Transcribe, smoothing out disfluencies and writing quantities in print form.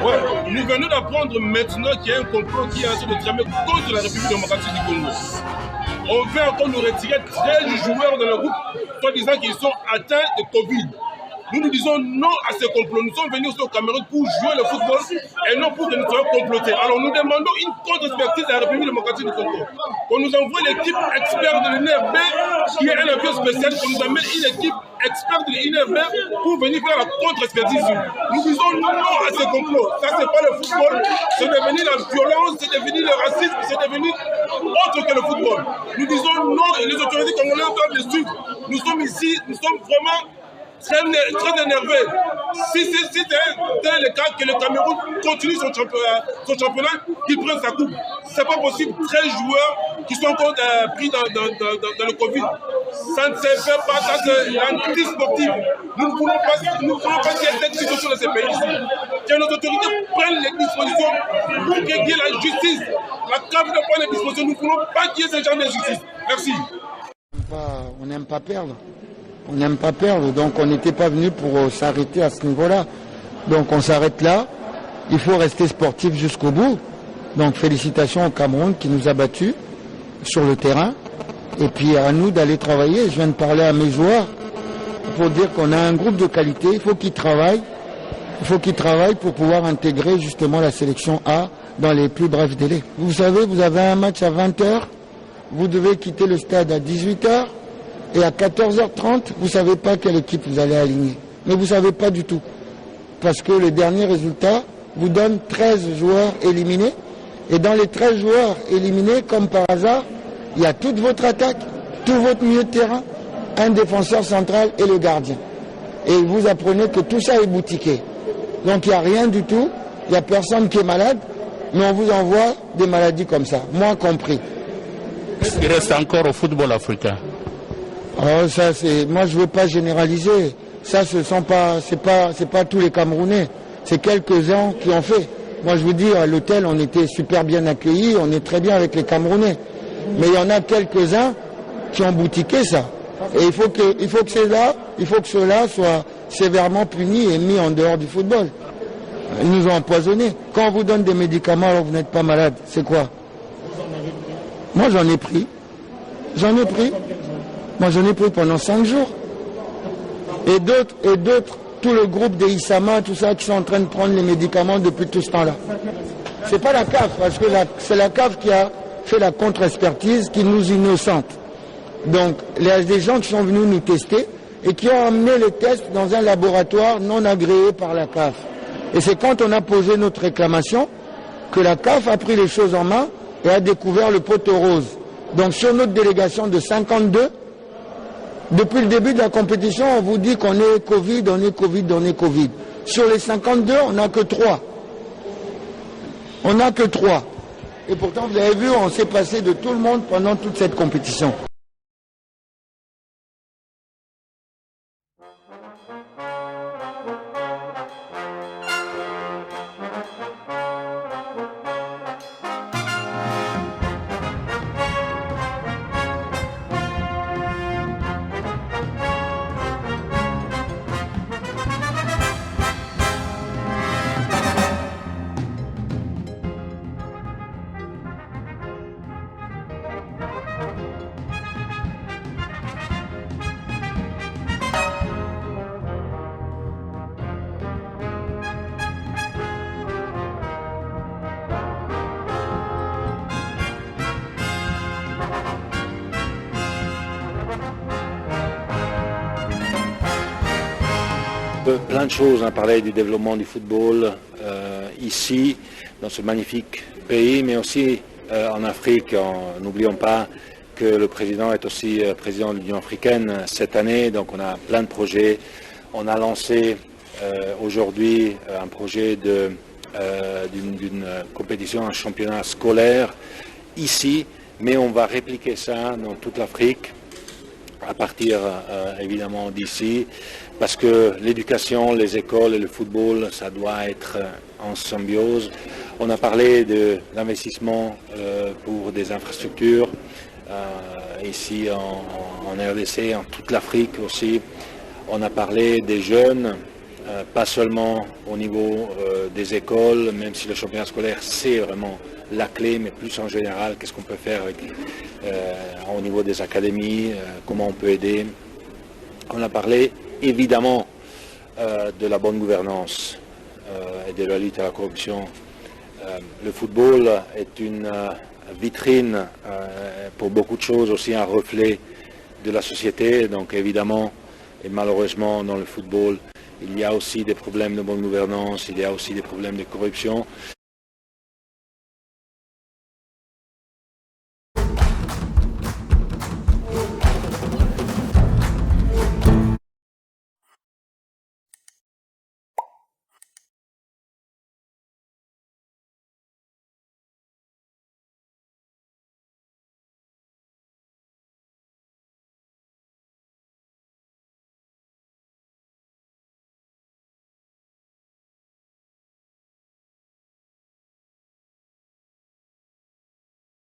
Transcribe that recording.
Ouais, nous venons d'apprendre maintenant qu'il y a un complot qui est en train de tramer contre la République démocratique du Congo. On veut encore nous retirer 13 joueurs dans le groupe, soit disant qu'ils sont atteints de Covid. Nous disons non à ce complot. Nous sommes venus aussi au Cameroun pour jouer le football et non pour que nous soyons complotés. Alors nous demandons une contre-expertise de la République démocratique du Congo. On nous envoie l'équipe experte de l'INRB qui est un avion spécial, qu'on nous amène une équipe experte de l'INRB pour venir faire la contre-expertise. Nous disons non à ce complot. Ça, c'est pas le football. C'est devenu la violence, c'est devenu le racisme, c'est devenu autre que le football. Nous disons non et les autorités congolaises doivent les suivre. Nous sommes ici, nous sommes vraiment très énervé. Si c'est le cas que le Cameroun continue son championnat, qu'il prenne sa coupe. C'est pas possible. 13 joueurs qui sont encore pris dans le Covid. Ça ne se fait pas, ça c'est anti-sportif. Nous ne voulons pas qu'il y ait cette situation dans ces pays-ci. Que nos autorités prennent les dispositions pour qu'il y ait la justice. La CAF doit prendre les dispositions. Nous ne voulons pas qu'il y ait ce genre d'injustice. Merci. On n'aime pas perdre. On n'aime pas perdre, donc on n'était pas venu pour s'arrêter à ce niveau-là. Donc on s'arrête là. Il faut rester sportif jusqu'au bout. Donc félicitations au Cameroun qui nous a battus sur le terrain. Et puis à nous d'aller travailler. Je viens de parler à mes joueurs pour dire qu'on a un groupe de qualité. Il faut qu'ils travaillent. Il faut qu'ils travaillent pour pouvoir intégrer justement la sélection A dans les plus brefs délais. Vous savez, vous avez un match à 20h. Vous devez quitter le stade à 18h. Et à 14h30, vous ne savez pas quelle équipe vous allez aligner. Mais vous ne savez pas du tout. Parce que le dernier résultat vous donne 13 joueurs éliminés. Et dans les 13 joueurs éliminés, comme par hasard, il y a toute votre attaque, tout votre milieu de terrain, un défenseur central et le gardien. Et vous apprenez que tout ça est boutiqué. Donc il n'y a rien du tout, il n'y a personne qui est malade, mais on vous envoie des maladies comme ça, moi compris. Il reste encore au football africain. Oh, ça c'est, moi je veux pas généraliser. Ça c'est pas tous les Camerounais. C'est quelques-uns qui ont fait. Moi je vous dis, à l'hôtel on était super bien accueillis, on est très bien avec les Camerounais. Mais il y en a quelques-uns qui ont boutiqué ça. Et il faut que ceux-là soient sévèrement punis et mis en dehors du football. Ils nous ont empoisonnés. Quand on vous donne des médicaments alors que vous n'êtes pas malade, c'est quoi? Moi j'en ai pris. Moi, j'en ai pris pendant 5 jours. Et d'autres, tout le groupe des Issama, tout ça, qui sont en train de prendre les médicaments depuis tout ce temps-là. C'est pas la CAF, parce que c'est la CAF qui a fait la contre-expertise, qui nous innocente. Donc, il y a des gens qui sont venus nous tester et qui ont amené les tests dans un laboratoire non agréé par la CAF. Et c'est quand on a posé notre réclamation que la CAF a pris les choses en main et a découvert le poteau rose. Donc, sur notre délégation de 52, depuis le début de la compétition, on vous dit qu'on est Covid, on est Covid, on est Covid. Sur les 52, on n'a que 3. On n'a que 3. Et pourtant, vous avez vu, on s'est passé de tout le monde pendant toute cette compétition. plein de choses. On a parlé du développement du football ici, dans ce magnifique pays, mais aussi en Afrique. N'oublions pas que le président est aussi président de l'Union africaine cette année, donc on a plein de projets. On a lancé aujourd'hui un projet d'une compétition, un championnat scolaire ici, mais on va répliquer ça dans toute l'Afrique à partir évidemment d'ici, parce que l'éducation, les écoles et le football, ça doit être en symbiose. On a parlé de l'investissement pour des infrastructures ici en RDC, en toute l'Afrique aussi. On a parlé des jeunes, pas seulement au niveau des écoles, même si le championnat scolaire c'est vraiment la clé, mais plus en général, qu'est-ce qu'on peut faire au niveau des académies, comment on peut aider. On a parlé évidemment de la bonne gouvernance et de la lutte à la corruption. Le football est une vitrine pour beaucoup de choses, aussi un reflet de la société, donc évidemment et malheureusement dans le football il y a aussi des problèmes de bonne gouvernance, il y a aussi des problèmes de corruption.